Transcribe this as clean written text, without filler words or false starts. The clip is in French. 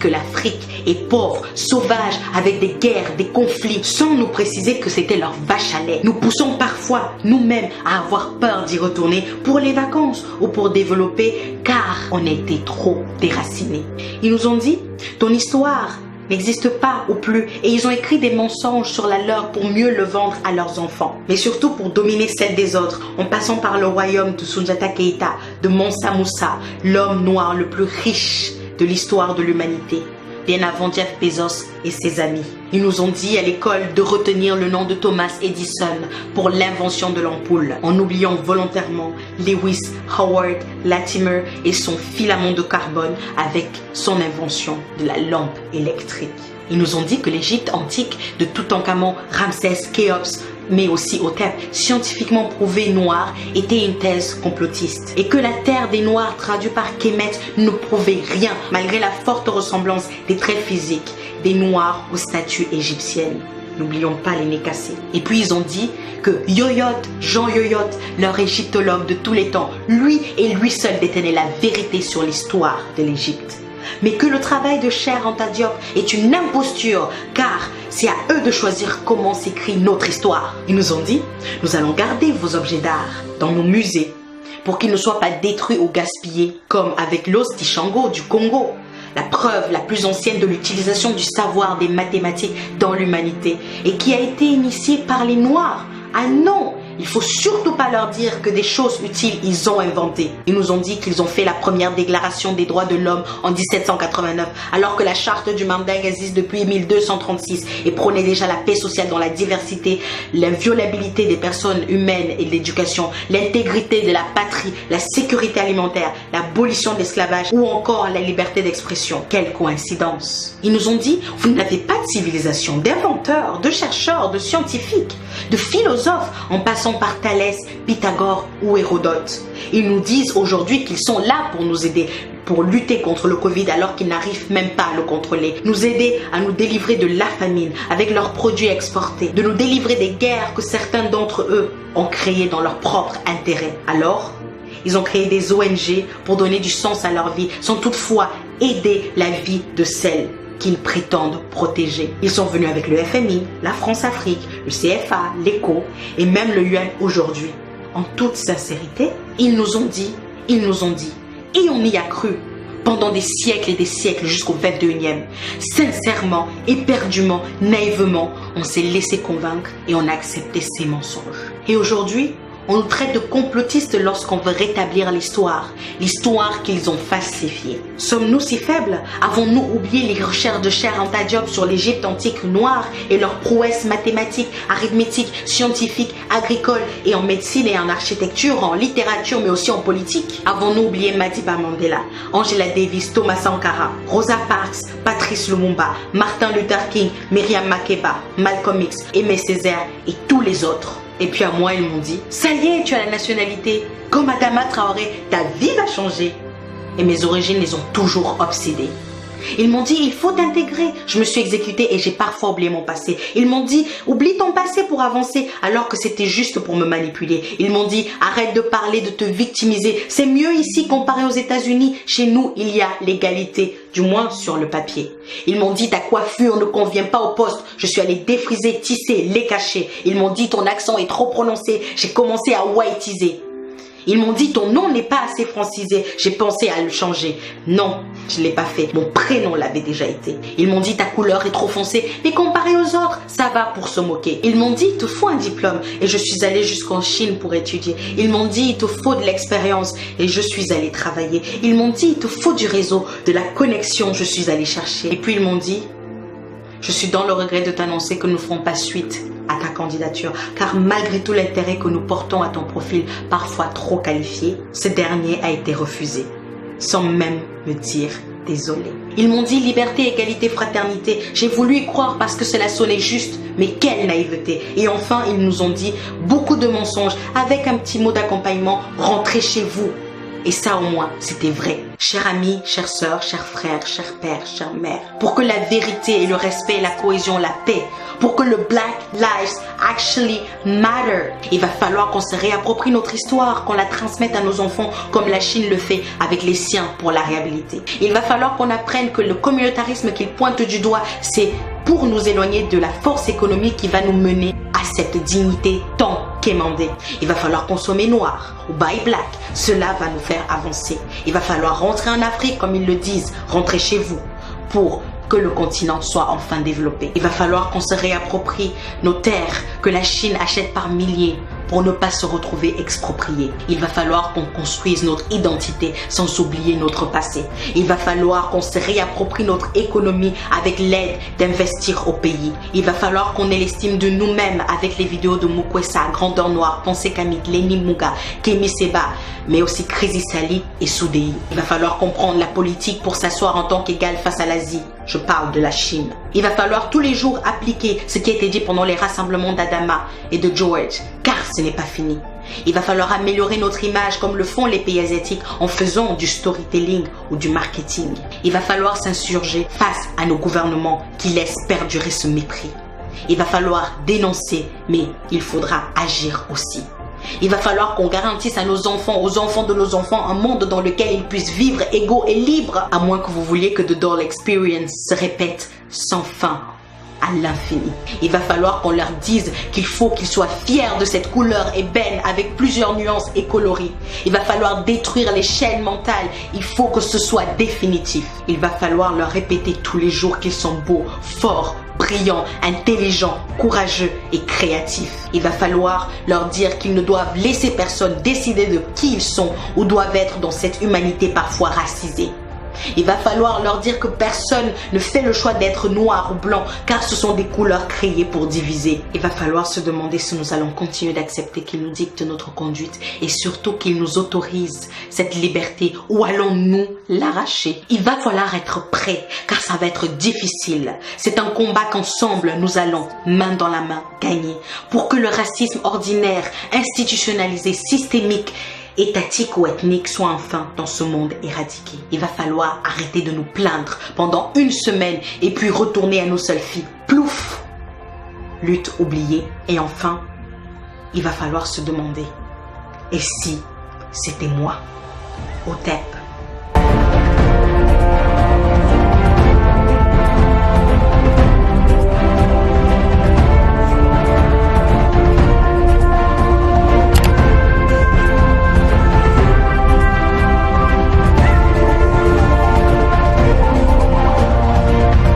que l'Afrique est pauvre, sauvage, avec des guerres, des conflits, sans nous préciser que c'était leur vache à lait. Nous poussons parfois nous-mêmes à avoir peur d'y retourner pour les vacances ou pour développer, car on a été trop déracinés. Ils nous ont dit, ton histoire n'existe pas ou plus, et ils ont écrit des mensonges sur la leur pour mieux le vendre à leurs enfants, mais surtout pour dominer celle des autres, en passant par le royaume de Soundiata Keïta, de Mansa Moussa, l'homme noir le plus riche de l'histoire de l'humanité, bien avant Jeff Bezos et ses amis. Ils nous ont dit à l'école de retenir le nom de Thomas Edison pour l'invention de l'ampoule, en oubliant volontairement Lewis Howard Latimer et son filament de carbone avec son invention de la lampe électrique. Ils nous ont dit que l'Égypte antique de Toutankhamon, Ramsès, Khéops, mais aussi Hotep, scientifiquement prouvé noir, était une thèse complotiste. Et que la terre des Noirs, traduit par Kemet, ne prouvait rien, malgré la forte ressemblance des traits physiques des Noirs aux statues égyptiennes. N'oublions pas les nez cassés. Et puis ils ont dit que Yoyot, Jean Yoyot, leur égyptologue de tous les temps, lui et lui seul détenait la vérité sur l'histoire de l'Égypte. Mais que le travail de Cheikh Anta Diop est une imposture, car c'est à eux de choisir comment s'écrit notre histoire. Ils nous ont dit, nous allons garder vos objets d'art dans nos musées pour qu'ils ne soient pas détruits ou gaspillés, comme avec l'os d'Ishango du Congo, la preuve la plus ancienne de l'utilisation du savoir des mathématiques dans l'humanité et qui a été initiée par les Noirs. Ah non! Il faut surtout pas leur dire que des choses utiles ils ont inventées. Ils nous ont dit qu'ils ont fait la première déclaration des droits de l'homme en 1789, alors que la charte du Mandingue existe depuis 1236 et prônait déjà la paix sociale dans la diversité, l'inviolabilité des personnes humaines et de l'éducation, l'intégrité de la patrie, la sécurité alimentaire, l'abolition de l'esclavage ou encore la liberté d'expression. Quelle coïncidence! Ils nous ont dit, vous n'avez pas de civilisation, d'inventeurs, de chercheurs, de scientifiques, de philosophes, en passant par Thalès, Pythagore ou Hérodote. Ils nous disent aujourd'hui qu'ils sont là pour nous aider, pour lutter contre le Covid alors qu'ils n'arrivent même pas à le contrôler. Nous aider à nous délivrer de la famine avec leurs produits exportés, de nous délivrer des guerres que certains d'entre eux ont créées dans leur propre intérêt. Alors, ils ont créé des ONG pour donner du sens à leur vie, sans toutefois aider la vie de celles qu'ils prétendent protéger. Ils sont venus avec le FMI, la France-Afrique, le CFA, l'ECO et même le UN aujourd'hui. En toute sincérité, ils nous ont dit, et on y a cru pendant des siècles et des siècles jusqu'au 21e. Sincèrement, éperdument, naïvement, on s'est laissé convaincre et on a accepté ces mensonges. Et aujourd'hui, on nous traite de complotistes lorsqu'on veut rétablir l'histoire qu'ils ont falsifiée. Sommes-nous si faibles? Avons-nous oublié les recherches de Cheikh Anta Diop sur l'Égypte antique noire et leurs prouesses mathématiques, arithmétiques, scientifiques, agricoles et en médecine et en architecture, en littérature mais aussi en politique? Avons-nous oublié Madiba Mandela, Angela Davis, Thomas Sankara, Rosa Parks, Patrice Lumumba, Martin Luther King, Myriam Makeba, Malcolm X, Aimé Césaire et tous les autres? Et puis à moi, ils m'ont dit, ça y est, tu as la nationalité. Comme Adama Traoré, ta vie va changer. Et mes origines les ont toujours obsédées. Ils m'ont dit, il faut t'intégrer. Je me suis exécutée et j'ai parfois oublié mon passé. Ils m'ont dit, oublie ton passé pour avancer, alors que c'était juste pour me manipuler. Ils m'ont dit, arrête de parler, de te victimiser. C'est mieux ici comparé aux États-Unis. Chez nous, il y a l'égalité, du moins sur le papier. Ils m'ont dit, ta coiffure ne convient pas au poste. Je suis allée défriser, tisser, les cacher. Ils m'ont dit, ton accent est trop prononcé. J'ai commencé à whiteiser. Ils m'ont dit, ton nom n'est pas assez francisé. J'ai pensé à le changer. Non, je ne l'ai pas fait. Mon prénom l'avait déjà été. Ils m'ont dit, ta couleur est trop foncée. Mais comparé aux autres, ça va pour se moquer. Ils m'ont dit, il te faut un diplôme. Et je suis allée jusqu'en Chine pour étudier. Ils m'ont dit, il te faut de l'expérience. Et je suis allée travailler. Ils m'ont dit, il te faut du réseau, de la connexion. Je suis allée chercher. Et puis ils m'ont dit, je suis dans le regret de t'annoncer que nous ne ferons pas suite à ta candidature, car malgré tout l'intérêt que nous portons à ton profil, parfois trop qualifié, ce dernier a été refusé, sans même me dire désolé. Ils m'ont dit liberté, égalité, fraternité. J'ai voulu y croire parce que cela sonnait juste, mais quelle naïveté. Et enfin, ils nous ont dit beaucoup de mensonges, avec un petit mot d'accompagnement, rentrez chez vous. Et ça au moins, c'était vrai. Chers amis, chères sœurs, chers frères, chers pères, chères mères, pour que la vérité et le respect, la cohésion, la paix, pour que le Black Lives Actually Matter, il va falloir qu'on se réapproprie notre histoire, qu'on la transmette à nos enfants comme la Chine le fait avec les siens pour la réhabiliter. Il va falloir qu'on apprenne que le communautarisme qu'il pointe du doigt, c'est pour nous éloigner de la force économique qui va nous mener à cette dignité tant quémandée. Il va falloir consommer noir ou buy black. Cela va nous faire avancer. Il va falloir rentrer en Afrique, comme ils le disent, rentrer chez vous, pour que le continent soit enfin développé. Il va falloir qu'on se réapproprie nos terres que la Chine achète par milliers pour ne pas se retrouver expropriés. Il va falloir qu'on construise notre identité sans oublier notre passé. Il va falloir qu'on se réapproprie notre économie avec l'aide d'investir au pays. Il va falloir qu'on ait l'estime de nous-mêmes avec les vidéos de Mukwesa, Grandeur Noire, Pensée Kamit, Lenny Muga, Kemi Seba, mais aussi Crazy Sally et Soudei. Il va falloir comprendre la politique pour s'asseoir en tant qu'égal face à l'Asie. Je parle de la Chine. Il va falloir tous les jours appliquer ce qui a été dit pendant les rassemblements d'Adama et de George, car ce n'est pas fini. Il va falloir améliorer notre image comme le font les pays asiatiques en faisant du storytelling ou du marketing. Il va falloir s'insurger face à nos gouvernements qui laissent perdurer ce mépris. Il va falloir dénoncer, mais il faudra agir aussi. Il va falloir qu'on garantisse à nos enfants, aux enfants de nos enfants, un monde dans lequel ils puissent vivre égaux et libres, à moins que vous vouliez que The Doll Experience se répète sans fin à l'infini. Il va falloir qu'on leur dise qu'il faut qu'ils soient fiers de cette couleur ébène avec plusieurs nuances et coloris. Il va falloir détruire les chaînes mentales. Il faut que ce soit définitif. Il va falloir leur répéter tous les jours qu'ils sont beaux, forts, brillants, intelligents, courageux et créatifs. Il va falloir leur dire qu'ils ne doivent laisser personne décider de qui ils sont ou doivent être dans cette humanité parfois racisée. Il va falloir leur dire que personne ne fait le choix d'être noir ou blanc car ce sont des couleurs créées pour diviser. Il va falloir se demander si nous allons continuer d'accepter qu'ils nous dictent notre conduite et surtout qu'ils nous autorisent cette liberté ou allons-nous l'arracher. Il va falloir être prêt car ça va être difficile. C'est un combat qu'ensemble nous allons, main dans la main, gagner pour que le racisme ordinaire, institutionnalisé, systémique, étatique ou ethnique soit enfin dans ce monde éradiqué. Il va falloir arrêter de nous plaindre pendant une semaine et puis retourner à nos seules filles. Plouf! Lutte oubliée. Et enfin, il va falloir se demander, et si c'était moi? Au TEP.